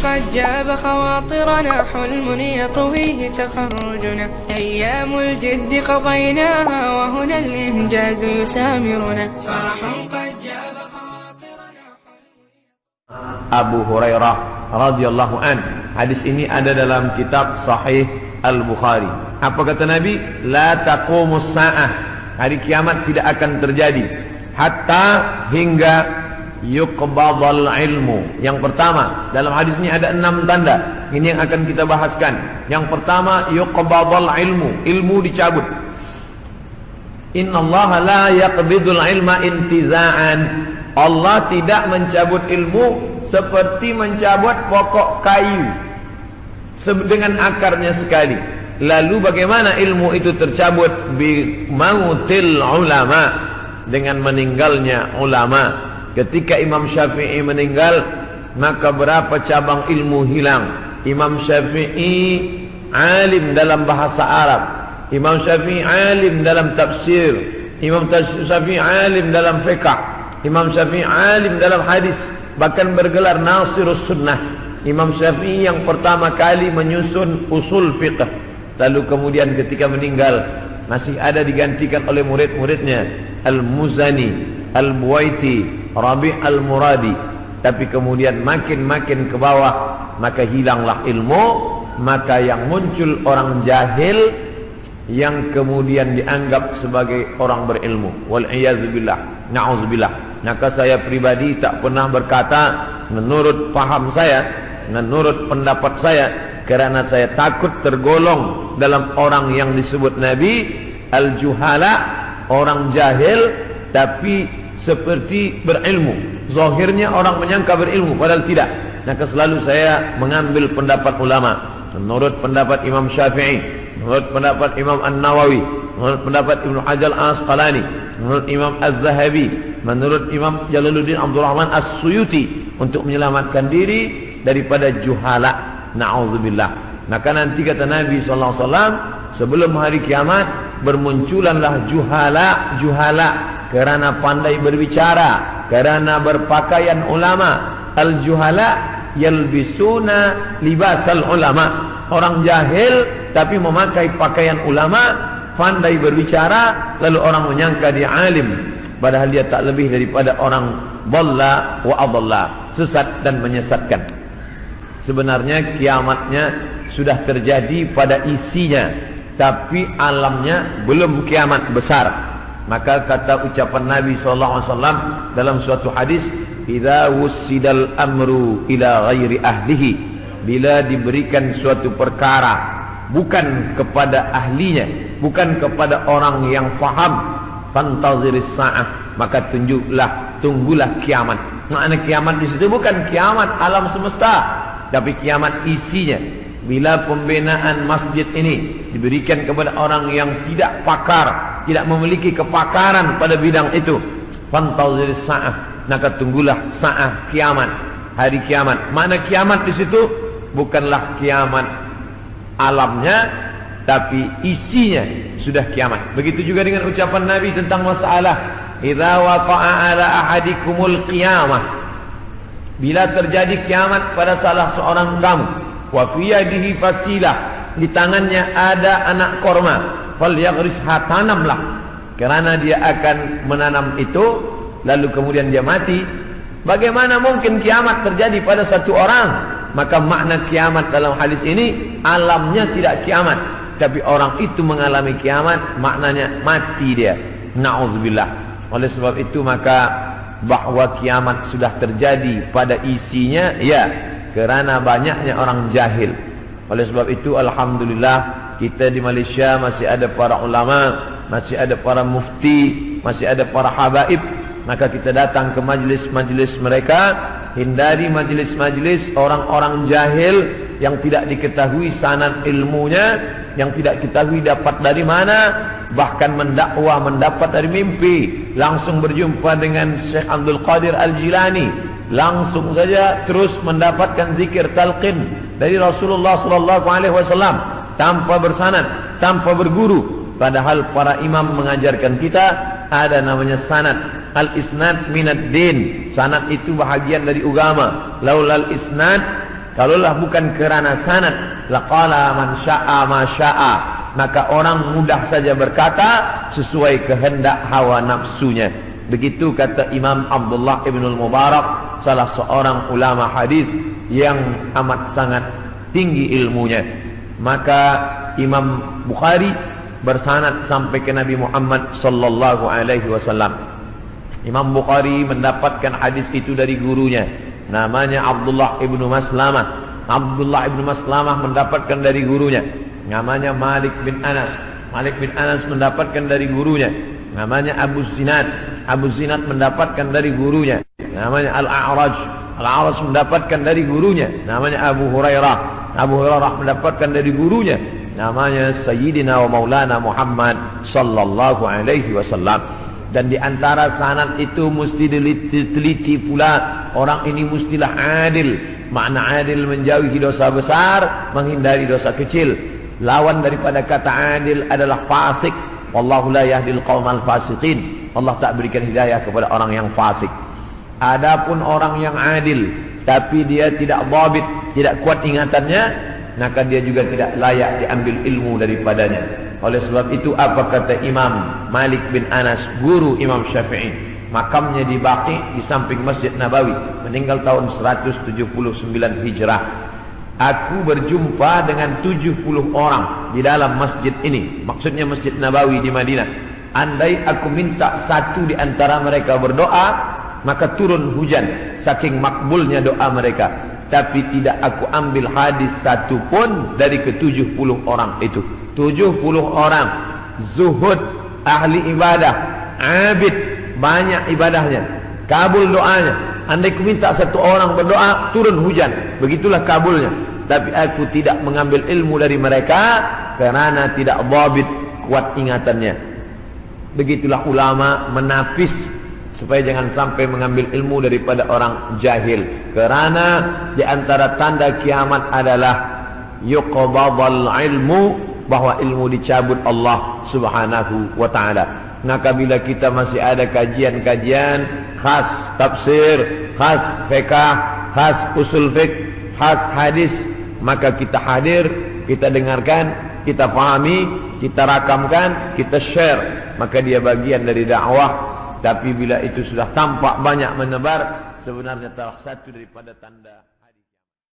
قد جاب خواطرنا حلم يطويه تخرجنا أيام الجد قضيناها وهنا الإنجاز يسامرنا فرح قد جاب خواطرنا. Abu Hurairah radhiyallahu an. Hadis ini ada dalam kitab Sahih Al-Bukhari. Apa kata Nabi? La taqumus sa'ah. Hari kiamat tidak akan terjadi hatta hingga yuqbadal ilmu. Yang pertama, dalam hadis ini ada 6 tanda. Ini yang akan kita bahaskan. Yang pertama, yuqbadal ilmu. Ilmu dicabut. Innallaha la yaqbidul ilma intiza'an. Allah tidak mencabut ilmu seperti mencabut pokok kayu dengan akarnya sekali. Lalu bagaimana ilmu itu tercabut? Bi mautil ulama, dengan meninggalnya ulama. Ketika Imam Syafi'i meninggal, maka berapa cabang ilmu hilang. Imam Syafi'i alim dalam bahasa Arab, Imam Syafi'i alim dalam tafsir, Imam Syafi'i alim dalam fiqh, Imam Syafi'i alim dalam hadis, bahkan bergelar Nasirus Sunnah. Imam Syafi'i yang pertama kali menyusun usul fiqh. Lalu kemudian ketika meninggal, masih ada digantikan oleh murid-muridnya, Al-Muzani, Al-Buwaiti, Rabi' Al-Muradi. Tapi kemudian makin ke bawah, maka hilanglah ilmu. Maka yang muncul orang jahil yang kemudian dianggap sebagai orang berilmu. Wal'iyadzubillah, na'udzubillah. Maka saya pribadi tak pernah berkata menurut paham saya, menurut pendapat saya, karena saya takut tergolong dalam orang yang disebut Nabi al-juhala, orang jahil tapi seperti berilmu. Zahirnya orang menyangka berilmu, padahal tidak. Maka selalu saya mengambil pendapat ulama. Menurut pendapat Imam Syafi'i, menurut pendapat Imam An-Nawawi, menurut pendapat Ibnu Hajar Al-Asqalani, menurut Imam Az-Zahabi, menurut Imam Jalaluddin Abdul Rahman As-Suyuti, untuk menyelamatkan diri daripada juhala. Na'udzubillah. Maka nanti kata Nabi SAW, sebelum hari kiamat bermunculanlah juhala karena pandai berbicara, karena berpakaian ulama. Al-juhala yalbisuna libasal ulama. Orang jahil tapi memakai pakaian ulama, pandai berbicara, lalu orang menyangka dia alim, padahal dia tak lebih daripada orang dhalla wa adalla, sesat dan menyesatkan. Sebenarnya kiamatnya sudah terjadi pada isinya, tapi alamnya belum kiamat besar. Maka kata ucapan Nabi SAW dalam suatu hadis, idza wussidal amru ila ghairi ahlihi, bila diberikan suatu perkara bukan kepada ahlinya, bukan kepada orang yang faham, fantaziris sa'ah, maka tunggulah kiamat. Makna kiamat di situ bukan kiamat alam semesta, tapi kiamat isinya. Bila pembinaan masjid ini diberikan kepada orang yang tidak pakar, tidak memiliki kepakaran pada bidang itu, fantaziris sa'ah, maka tunggulah sa'ah, kiamat, hari kiamat. Makna kiamat di situ bukanlah kiamat alamnya, tapi isinya sudah kiamat. Begitu juga dengan ucapan Nabi tentang masalah idza waqa'a ala ahadikumul qiyamah, bila terjadi kiamat pada salah seorang kamu, wa fi yadihi fasilah, di tangannya ada anak korma, falyaghrisha, tanamlah, karena dia akan menanam itu, lalu kemudian dia mati. Bagaimana mungkin kiamat terjadi pada satu orang? Maka makna kiamat dalam hadis ini alamnya tidak kiamat, tapi orang itu mengalami kiamat, maknanya mati dia. Na'udzubillah. Oleh sebab itu maka bahwa kiamat sudah terjadi pada isinya, ya, kerana banyaknya orang jahil. Oleh sebab itu alhamdulillah kita di Malaysia masih ada para ulama, masih ada para mufti, masih ada para habaib. Maka kita datang ke majlis-majlis mereka, hindari majlis-majlis orang-orang jahil yang tidak diketahui sanad ilmunya, yang tidak diketahui dapat dari mana, bahkan mendakwah mendapat dari mimpi. Langsung berjumpa dengan Syekh Abdul Qadir Al-Jilani, langsung saja terus mendapatkan zikir talqin dari Rasulullah SAW tanpa bersanad, tanpa berguru. Padahal para imam mengajarkan kita ada namanya sanad. Al-isnad minad din, sanad itu bahagian dari agama. Laulal isnad, Kalaulah bukan kerana sanad, laqala man syaa ma syaa, maka orang mudah saja berkata sesuai kehendak hawa nafsunya. Begitu kata Imam Abdullah ibn al-Mubarak, salah seorang ulama hadis yang amat sangat tinggi ilmunya. Maka Imam Bukhari bersanad sampai ke Nabi Muhammad sallallahu alaihi wasallam. Imam Bukhari mendapatkan hadis itu dari gurunya, namanya Abdullah ibn Maslamah. Abdullah ibn Maslamah mendapatkan dari gurunya, namanya Malik bin Anas. Malik bin Anas mendapatkan dari gurunya, namanya Abu Zinad. Abu Zinad mendapatkan dari gurunya, namanya Al-A'raj. Al-A'raj mendapatkan dari gurunya, namanya Abu Hurairah. Abu Hurairah mendapatkan dari gurunya, namanya Sayyidina wa Maulana Muhammad sallallahu alaihi wasallam. Dan di antara sanad itu mesti diteliti pula, orang ini mestilah adil. Makna adil menjauhi dosa besar, menghindari dosa kecil. Lawan daripada kata adil adalah fasik. Wallahu la yahdil qaumal fasiqin. Allah tak berikan hidayah kepada orang yang fasik. Adapun orang yang adil tapi dia tidak dhabit, tidak kuat ingatannya, maka dia juga tidak layak diambil ilmu daripadanya. Oleh sebab itu apa kata Imam Malik bin Anas, guru Imam Syafi'i? Makamnya di Baqi di samping Masjid Nabawi, meninggal tahun 179 Hijrah. Aku berjumpa dengan 70 orang di dalam masjid ini, maksudnya Masjid Nabawi di Madinah. Andai aku minta satu di antara mereka berdoa, maka turun hujan saking makbulnya doa mereka. Tapi tidak aku ambil hadis satu pun dari ke-70 orang itu. 70 orang zuhud, ahli ibadah, abid, banyak ibadahnya, kabul doanya. Andai ku minta satu orang berdoa, turun hujan, begitulah kabulnya. Tapi aku tidak mengambil ilmu dari mereka kerana tidak dhabit, kuat ingatannya. Begitulah ulama menapis supaya jangan sampai mengambil ilmu daripada orang jahil. Kerana di antara tanda kiamat adalah yuqbadul ilmu, bahwa ilmu dicabut Allah subhanahu wa ta'ala. Maka bila kita masih ada kajian-kajian khas tafsir, khas fiqh, khas usul fiqh, khas hadis, maka kita hadir, kita dengarkan, kita fahami, kita rakamkan, kita share, maka dia bagian dari dakwah. Tapi bila itu sudah tampak banyak menebar, sebenarnya salah satu daripada tanda